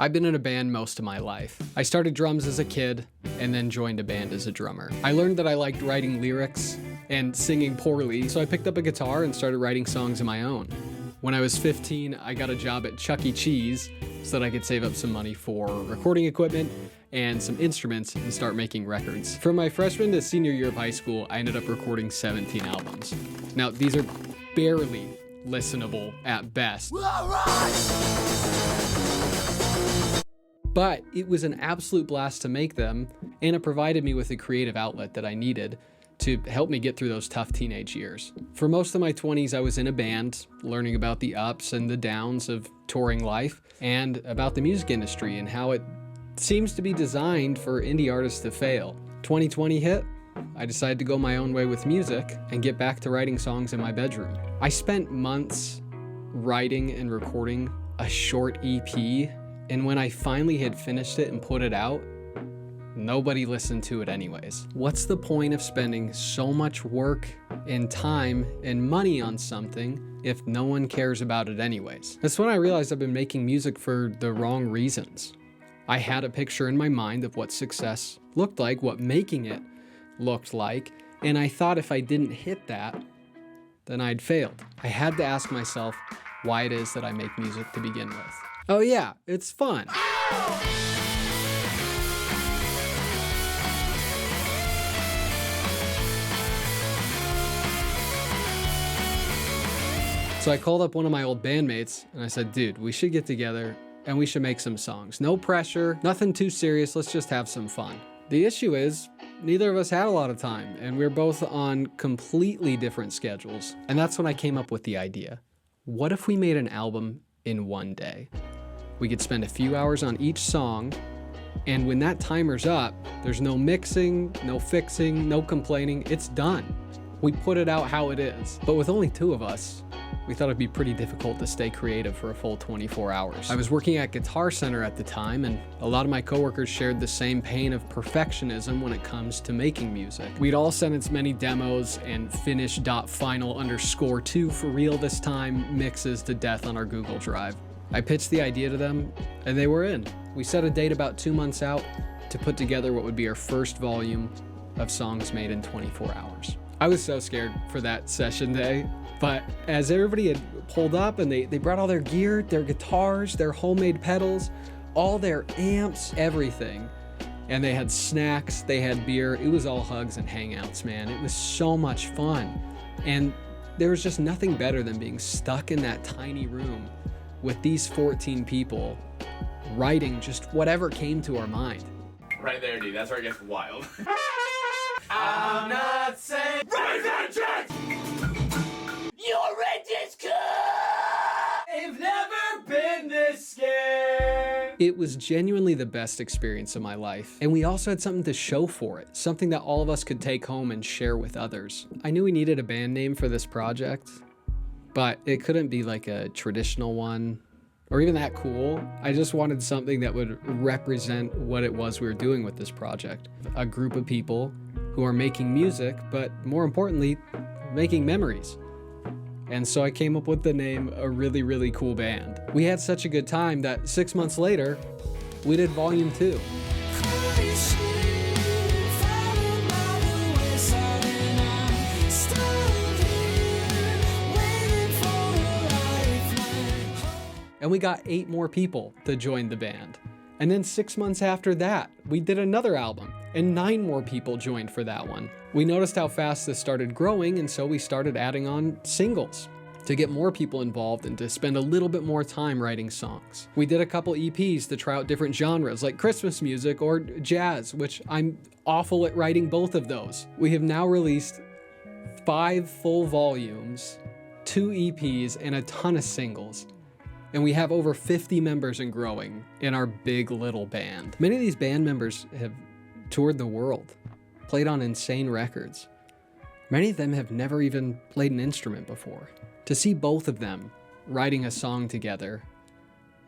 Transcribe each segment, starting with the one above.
I've been in a band most of my life. I started drums as a kid and then joined a band as a drummer. I learned that I liked writing lyrics and singing poorly, so I picked up a guitar and started writing songs of my own. When I was 15, I got a job at Chuck E. Cheese so that I could save up some money for recording equipment and some instruments and start making records. From my freshman to senior year of high school, I ended up recording 17 albums. Now, these are barely listenable at best. But it was an absolute blast to make them, and it provided me with a creative outlet that I needed to help me get through those tough teenage years. For most of my 20s, I was in a band, learning about the ups and the downs of touring life, and about the music industry and how it seems to be designed for indie artists to fail. 2020 hit, I decided to go my own way with music and get back to writing songs in my bedroom. I spent months writing and recording a short EP, and when I finally had finished it and put it out, nobody listened to it anyways. What's the point of spending so much work and time and money on something if no one cares about it anyways? That's when I realized I've been making music for the wrong reasons. I had a picture in my mind of what success looked like, what making it looked like, and I thought if I didn't hit that, then I'd failed. I had to ask myself why it is that I make music to begin with. Oh yeah, it's fun. So I called up one of my old bandmates and I said, dude, we should get together and we should make some songs. No pressure, nothing too serious, let's just have some fun. The issue is, neither of us had a lot of time and we were both on completely different schedules. And that's when I came up with the idea. What if we made an album in one day? We could spend a few hours on each song, and when that timer's up, there's no mixing, no fixing, no complaining, it's done. We put it out how it is. But with only two of us, we thought it'd be pretty difficult to stay creative for a full 24 hours. I was working at Guitar Center at the time, and a lot of my coworkers shared the same pain of perfectionism when it comes to making music. We'd all send as many demos and finish.final_2 for real this time mixes to death on our Google Drive. I pitched the idea to them, and they were in. We set a date about 2 months out to put together what would be our first volume of songs made in 24 hours. I was so scared for that session day, but as everybody had pulled up and they brought all their gear, their guitars, their homemade pedals, all their amps, everything, and they had snacks, they had beer, it was all hugs and hangouts, man. It was so much fun, and there was just nothing better than being stuck in that tiny room with these 14 people writing just whatever came to our mind. Right there, dude. That's where it gets wild. I'm not saying Rethinking! Your rent is good! I've never been this scared! It was genuinely the best experience of my life, and we also had something to show for it, something that all of us could take home and share with others. I knew we needed a band name for this project, but it couldn't be like a traditional one or even that cool. I just wanted something that would represent what it was we were doing with this project. A group of people who are making music, but more importantly, making memories. And so I came up with the name A Really, Really Cool Band. We had such a good time that 6 months later, we did volume 2. And we got 8 more people to join the band. And then 6 months after that, we did another album, and 9 more people joined for that one. We noticed how fast this started growing, and so we started adding on singles to get more people involved and to spend a little bit more time writing songs. We did a couple EPs to try out different genres like Christmas music or jazz, which I'm awful at writing both of those. We have now released 5 full volumes, 2 EPs, and a ton of singles. And we have over 50 members and growing in our big little band. Many of these band members have toured the world, played on insane records. Many of them have never even played an instrument before. To see both of them writing a song together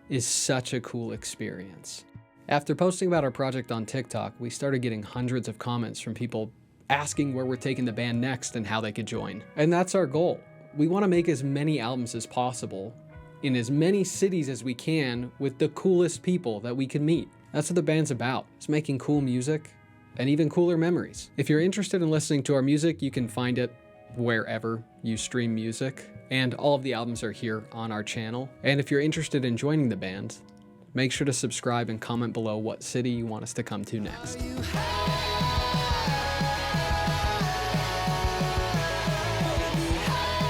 is such a cool experience. After posting about our project on TikTok, we started getting hundreds of comments from people asking where we're taking the band next and how they could join. And that's our goal. We want to make as many albums as possible in as many cities as we can with the coolest people that we can meet. That's what the band's about. It's making cool music and even cooler memories. If you're interested in listening to our music, you can find it wherever you stream music. And all of the albums are here on our channel. And if you're interested in joining the band, make sure to subscribe and comment below what city you want us to come to next.